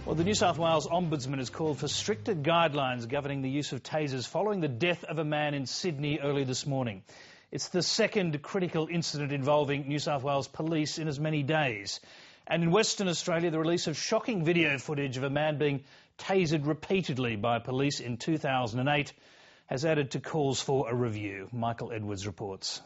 Well, the New South Wales Ombudsman has called for stricter guidelines governing the use of tasers following the death of a man in Sydney early this morning. It's the second critical incident involving New South Wales police in as many days. And in Western Australia, the release of shocking video footage of a man being tasered repeatedly by police in 2008 has added to calls for a review. Michael Edwards reports.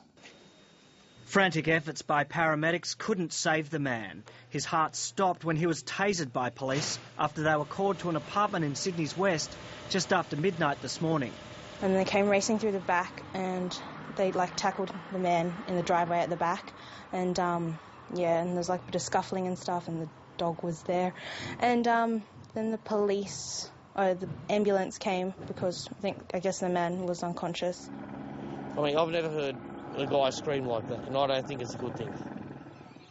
Frantic efforts by paramedics couldn't save the man. His heart stopped when he was tasered by police after they were called to an apartment in Sydney's west just after midnight this morning. And they came racing through the back and they tackled the man in the driveway at the back, and and there's a bit of scuffling and stuff, and the dog was there. And then the ambulance came because I guess the man was unconscious. I mean, I've never heard a guy scream like that, and I don't think it's a good thing.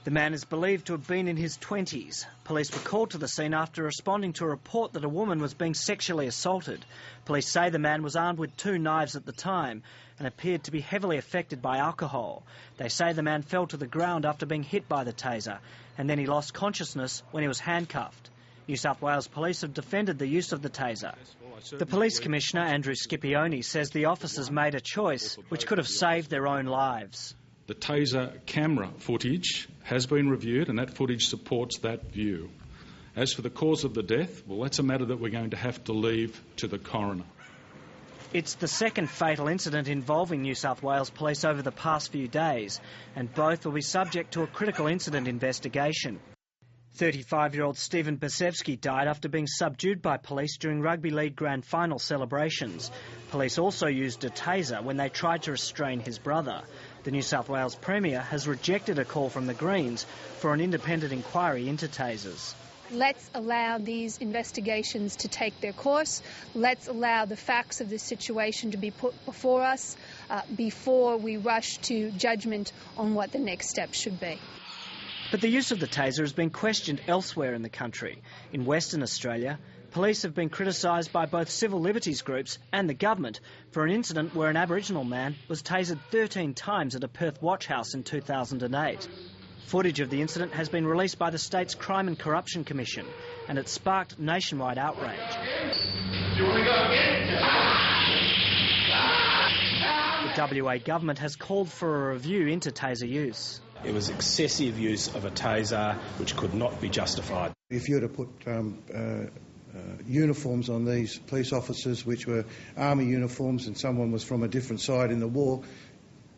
The man is believed to have been in his 20s. Police were called to the scene after responding to a report that a woman was being sexually assaulted. Police say the man was armed with 2 knives at the time and appeared to be heavily affected by alcohol. They say the man fell to the ground after being hit by the taser, and then he lost consciousness when he was handcuffed. New South Wales Police have defended the use of the taser. The Police Commissioner, Andrew Scipione, says the officers made a choice which could have saved their own lives. The taser camera footage has been reviewed, and that footage supports that view. As for the cause of the death, well, that's a matter that we're going to have to leave to the coroner. It's the second fatal incident involving New South Wales Police over the past few days, and both will be subject to a critical incident investigation. 35-year-old Stephen Basevsky died after being subdued by police during Rugby League Grand Final celebrations. Police also used a taser when they tried to restrain his brother. The New South Wales Premier has rejected a call from the Greens for an independent inquiry into tasers. Let's allow these investigations to take their course. Let's allow the facts of this situation to be put before us before we rush to judgment on what the next step should be. But the use of the taser has been questioned elsewhere in the country. In Western Australia, police have been criticised by both civil liberties groups and the government for an incident where an Aboriginal man was tasered 13 times at a Perth watch house in 2008. Footage of the incident has been released by the state's Crime and Corruption Commission, and it sparked nationwide outrage. The WA government has called for a review into taser use. It was excessive use of a taser which could not be justified. If you were to put uniforms on these police officers which were army uniforms and someone was from a different side in the war,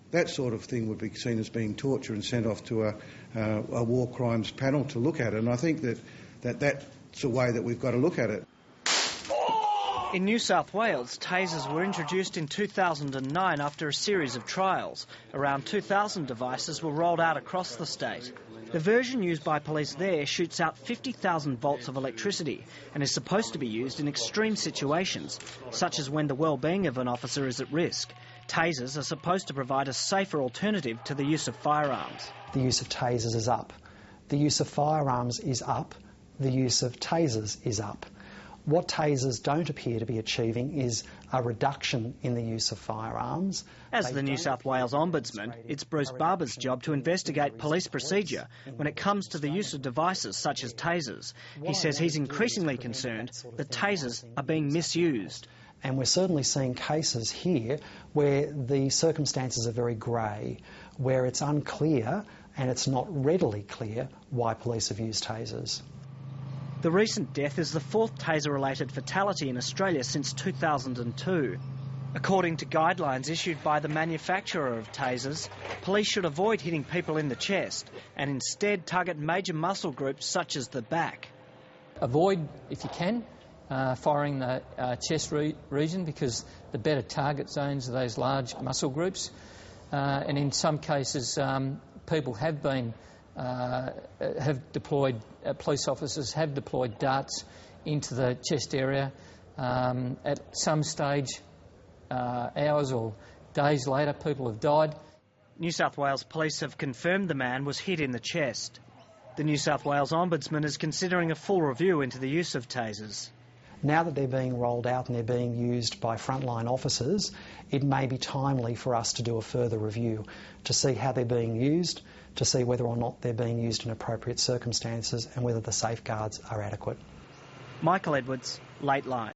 that sort of thing would be seen as being torture and sent off to a war crimes panel to look at it. And I think that's a way that we've got to look at it. In New South Wales, tasers were introduced in 2009 after a series of trials. Around 2,000 devices were rolled out across the state. The version used by police there shoots out 50,000 volts of electricity and is supposed to be used in extreme situations, such as when the well-being of an officer is at risk. Tasers are supposed to provide a safer alternative to the use of firearms. The use of tasers is up. The use of firearms is up. The use of tasers is up. What tasers don't appear to be achieving is a reduction in the use of firearms. As the New South Wales Ombudsman, it's Bruce Barber's job to investigate police procedure when it comes to the use of devices such as tasers. He says he's increasingly concerned that tasers are being misused. And we're certainly seeing cases here where the circumstances are very grey, where it's unclear and it's not readily clear why police have used tasers. The recent death is the 4th taser-related fatality in Australia since 2002. According to guidelines issued by the manufacturer of tasers, police should avoid hitting people in the chest and instead target major muscle groups such as the back. Avoid, if you can, firing the chest region, because the better target zones are those large muscle groups. And in some cases, people have deployed, police officers have deployed darts into the chest area. At some stage, hours or days later, people have died. New South Wales Police have confirmed the man was hit in the chest. The New South Wales Ombudsman is considering a full review into the use of tasers. Now that they're being rolled out and they're being used by frontline officers, it may be timely for us to do a further review to see how they're being used, to see whether or not they're being used in appropriate circumstances and whether the safeguards are adequate. Michael Edwards, Late Line.